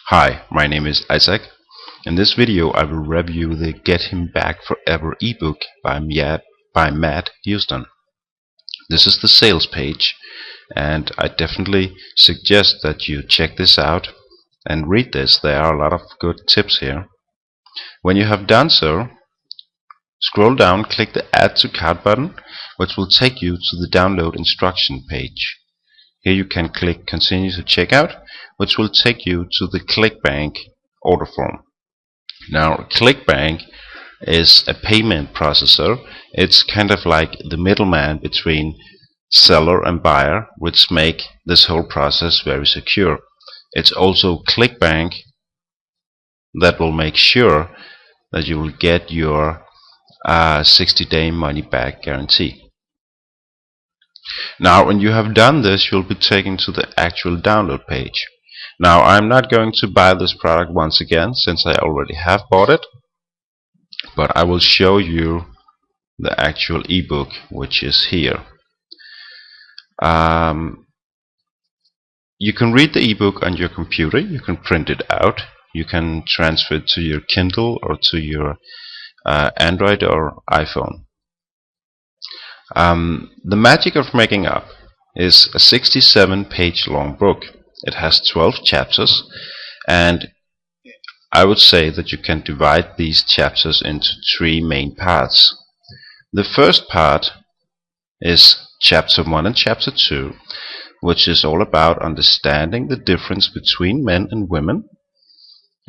Hi, my name is Isaac. In this video I will review the Get Him Back Forever ebook by Matt Houston. This is the sales page, and I definitely suggest that you check this out and read this. There are a lot of good tips here. When you have done so, scroll down, click the Add to Cart button, which will take you to the download instruction page. Here you can click Continue to Checkout, which will take you to the ClickBank order form. Now, ClickBank is a payment processor. It's kind of like the middleman between seller and buyer, which make this whole process very secure. It's also ClickBank that will make sure that you will get your 60-day money-back guarantee. Now, when you have done this, you'll be taken to the actual download page. Now, I'm not going to buy this product once again, since I already have bought it, but I will show you the actual ebook, which is here. You can read the ebook on your computer, you can print it out, you can transfer it to your Kindle or to your Android or iPhone. The magic of making up is a 67-page long book. It has 12 chapters, and I would say that you can divide these chapters into 3 main parts. The first part is chapter 1 and chapter 2, which is all about understanding the difference between men and women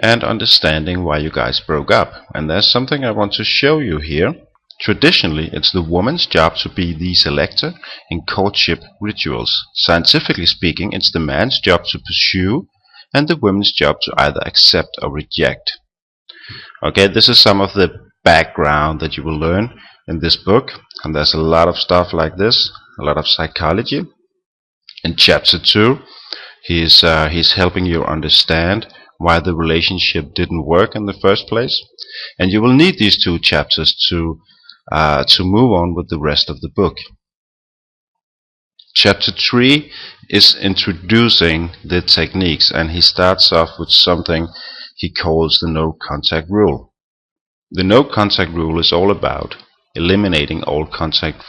and understanding why you guys broke up. And there's something I want to show you here. Traditionally, it's the woman's job to be the selector in courtship rituals. Scientifically speaking, it's the man's job to pursue and the woman's job to either accept or reject. Okay, this is some of the background that you will learn in this book, and there's a lot of stuff like this, a lot of psychology. In chapter 2, he's helping you understand why the relationship didn't work in the first place, and you will need these 2 chapters to move on with the rest of the book. Chapter 3 is introducing the techniques, and he starts off with something he calls the no contact rule. The no contact rule is all about eliminating all contact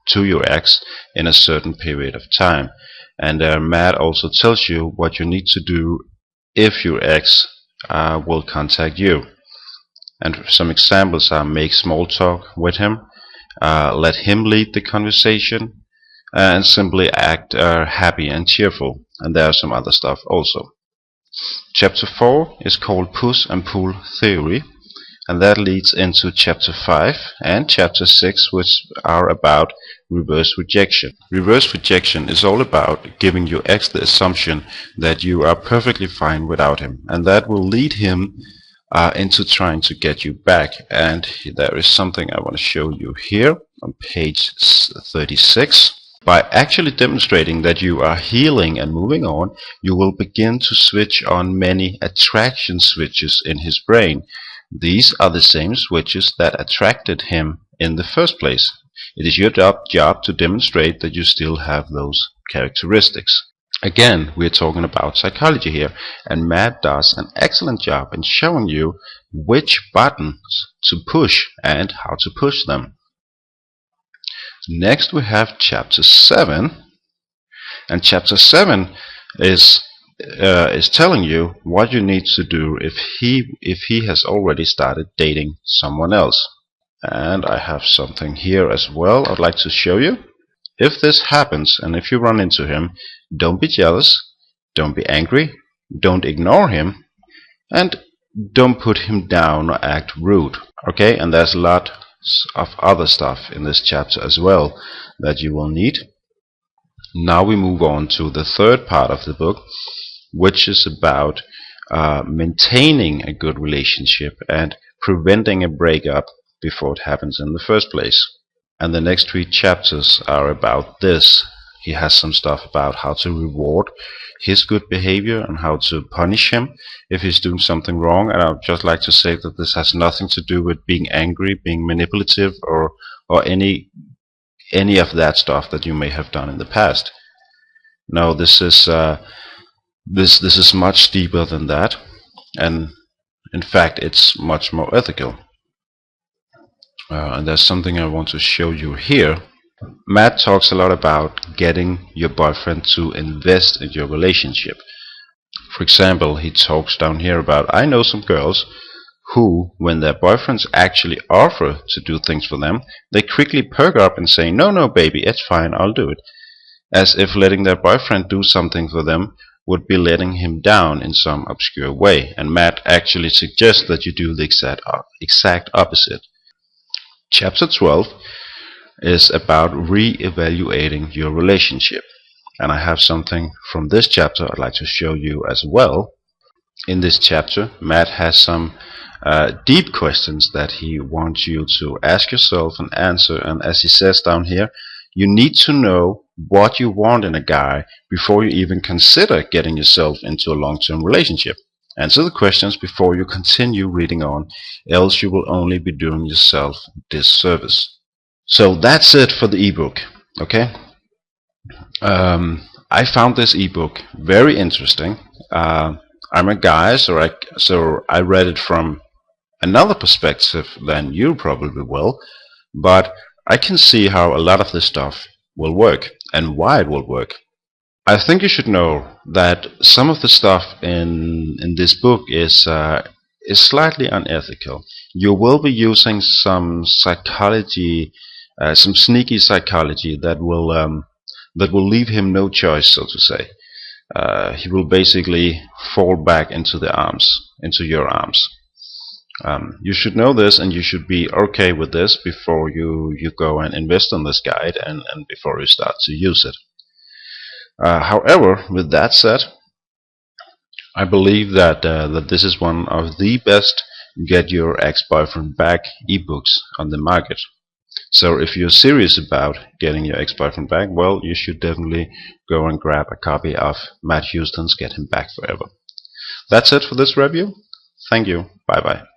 to your ex in a certain period of time, and Matt also tells you what you need to do if your ex will contact you. And some examples are: make small talk with him, let him lead the conversation, and simply act happy and cheerful. And there are some other stuff also. Chapter 4 is called Push and Pull Theory, and that leads into chapter 5 and chapter 6, which are about reverse rejection. Reverse rejection is all about giving your ex the assumption that you are perfectly fine without him, and that will lead him into trying to get you back. And there is something I want to show you here on page 36. By actually demonstrating that you are healing and moving on, you will begin to switch on many attraction switches in his brain. These are the same switches that attracted him in the first place. It is your job to demonstrate that you still have those characteristics. Again, we're talking about psychology here, and Matt does an excellent job in showing you which buttons to push and how to push them. Next, we have chapter 7, and chapter 7 is telling you what you need to do if he has already started dating someone else. And I have something here as well I'd like to show you. If this happens, and if you run into him, don't be jealous, don't be angry, don't ignore him, and don't put him down or act rude. Okay, and there's a lot of other stuff in this chapter as well that you will need. Now we move on to the third part of the book, which is about maintaining a good relationship and preventing a breakup before it happens in the first place. And the next 3 chapters are about this. He has some stuff about how to reward his good behavior and how to punish him if he's doing something wrong. And I'd just like to say that this has nothing to do with being angry, being manipulative, or any of that stuff that you may have done in the past. No, this is much deeper than that. and in fact it's much more ethical. And there's something I want to show you here. Matt talks a lot about getting your boyfriend to invest in your relationship. For example, he talks down here about, I know some girls who, when their boyfriends actually offer to do things for them, they quickly perk up and say, no, no, baby, it's fine, I'll do it. As if letting their boyfriend do something for them would be letting him down in some obscure way. And Matt actually suggests that you do the exact opposite. Chapter 12 is about re-evaluating your relationship. And I have something from this chapter I'd like to show you as well. In this chapter, Matt has some deep questions that he wants you to ask yourself and answer. And as he says down here, you need to know what you want in a guy before you even consider getting yourself into a long-term relationship. Answer the questions before you continue reading on, else you will only be doing yourself disservice. So that's it for the ebook. Okay. I found this ebook very interesting. I'm a guy, so I read it from another perspective than you probably will, but I can see how a lot of this stuff will work and why it will work. I think you should know that some of the stuff in this book is slightly unethical. You will be using some psychology, some sneaky psychology that will leave him no choice, so to say. He will basically fall back into your arms. You should know this, and you should be okay with this before you go and invest in this guide, and before you start to use it. However, with that said, I believe that this is one of the best get your ex-boyfriend back ebooks on the market. So if you're serious about getting your ex-boyfriend back, well, you should definitely go and grab a copy of Matt Houston's Get Him Back Forever. That's it for this review. Thank you. Bye bye.